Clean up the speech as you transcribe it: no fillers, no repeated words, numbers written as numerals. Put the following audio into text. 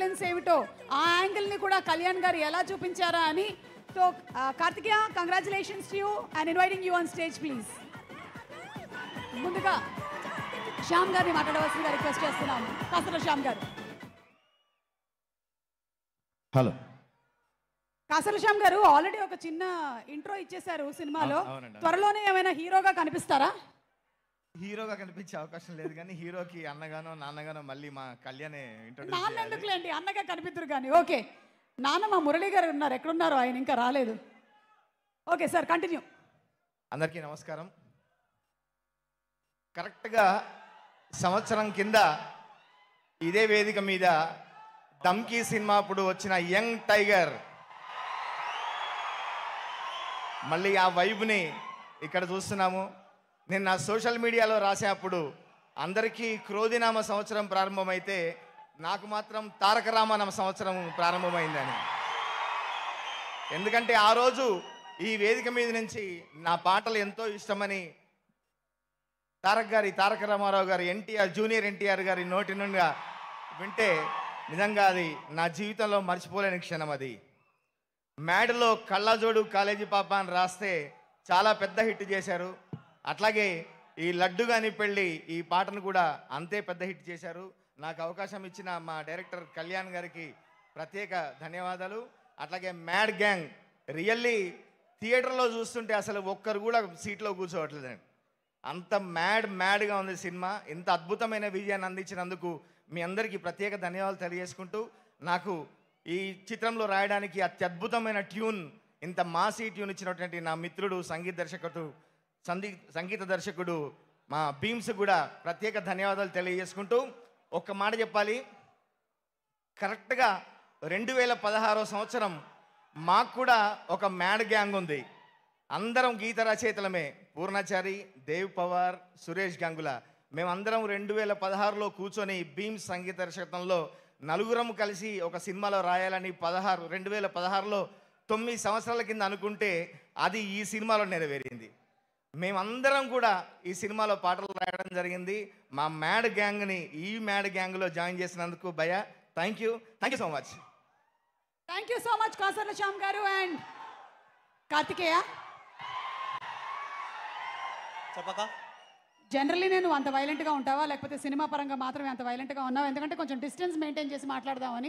Audience ఏమిటో ఆ యాంగిల్ని కూడా కళ్యాణ్ గారు ఎలా చూపించారా అని. So Karthikeya, congratulations to you and inviting you on stage please. ముందుగా శ్యామ్ గారిని మాట్లాడవలసిందిగా రిక్వెస్ట్ చేస్తున్నాము. కాసర్ల శ్యామ్ గారు. హలో. కాసర్ల శ్యామ్ గారు ఆల్రెడీ ఒక చిన్న ఇంట్రో ఇచ్చేశారు సినిమాలో. త్వరలోనే ఏమైనా హీరోగా కనిపిస్తారా? హీరోగా కనిపించే అవకాశం లేదు, కానీ హీరోకి అన్నగానో నాన్నగానో మళ్ళీ మా కళ్యాణే నాన్న ఎందుకులేండి, అన్నగా కనిపిద్దరు కానీ. ఓకే, నాన్న మా మురళి గారు ఉన్నారు, ఎక్కడున్నారో ఆయన ఇంకా రాలేదు. Okay sir, continue. అందరికీ నమస్కారం. కరెక్ట్గా సంవత్సరం కింద ఇదే వేదిక మీద ధమ్కీ సినిమా అప్పుడు వచ్చిన యంగ్ టైగర్ మళ్ళీ ఆ వైబ్ని ఇక్కడ చూస్తున్నాము. నేను నా సోషల్ మీడియాలో రాసేటప్పుడు అందరికీ క్రోధినామ సంవత్సరం ప్రారంభమైతే నాకు మాత్రం తారక రామనామ సంవత్సరం ప్రారంభమైందని. ఎందుకంటే ఆ రోజు ఈ వేదిక మీద నుంచి నా పాటలు ఎంతో ఇష్టమని తారక రామారావు గారు జూనియర్ ఎన్టీఆర్ గారి నోటి నుండి వింటే నిజంగా అది నా జీవితంలో మర్చిపోలేని క్షణం. అది మ్యాడ్లో కళ్ళజోడు కాలేజీ పాప అని రాస్తే చాలా పెద్ద హిట్ చేశారు. అట్లాగే ఈ లడ్డు గాని పెళ్ళి ఈ పాటను కూడా అంతే పెద్ద హిట్ చేశారు. నాకు అవకాశం ఇచ్చిన మా డైరెక్టర్ కళ్యాణ్ గారికి ప్రత్యేక ధన్యవాదాలు. అట్లాగే మ్యాడ్ గ్యాంగ్ రియల్లీ థియేటర్లో చూస్తుంటే అసలు ఒక్కరు కూడా సీట్లో కూర్చోవట్లేదండి. అంత మ్యాడ్గా ఉంది సినిమా. ఇంత అద్భుతమైన విజయాన్ని అందించినందుకు మీ అందరికీ ప్రత్యేక ధన్యవాదాలు తెలియజేసుకుంటూ, నాకు ఈ చిత్రంలో రాయడానికి అత్యద్భుతమైన ట్యూన్, ఇంత మాసీ ట్యూన్ ఇచ్చినటువంటి నా మిత్రుడు సంగీత దర్శకుడు మా భీమ్స్ కూడా ప్రత్యేక ధన్యవాదాలు తెలియజేసుకుంటూ, ఒక్క మాట చెప్పాలి. కరెక్ట్గా 2016 సంవత్సరం మాకు కూడా ఒక మ్యాడ్ గ్యాంగ్ ఉంది. అందరం గీత రచయితలమే. పూర్ణాచారి, దేవ్ పవార్, సురేష్ గంగుల. మేమందరం 2016లో కూర్చొని భీమ్స్ సంగీత దర్శకత్వంలో నలుగురం కలిసి ఒక సినిమాలో రాయాలని 2016లో 9 సంవత్సరాల కింద అనుకుంటే అది ఈ సినిమాలో నెరవేరింది. మేమందరం కూడా ఈ సినిమాలో పాటలు రాయడం జరిగింది. మా మ్యాడ్ గ్యాంగ్ని ఈ మ్యాడ్ గ్యాంగ్లో జాయిన్ చేసినందుకు భయ thank you so much. Thank you so much Kasarla Shyam గారు. అండ్ కార్తికేయ, చెప్పక జనరల్లీ నేను అంత వైలెంట్గా ఉంటావా, లేకపోతే సినిమా పరంగా మాత్రమే అంత వైలెంట్గా ఉన్నావా? ఎందుకంటే కొంచెం డిస్టెన్స్ మెయింటైన్ చేసి మాట్లాడదామని.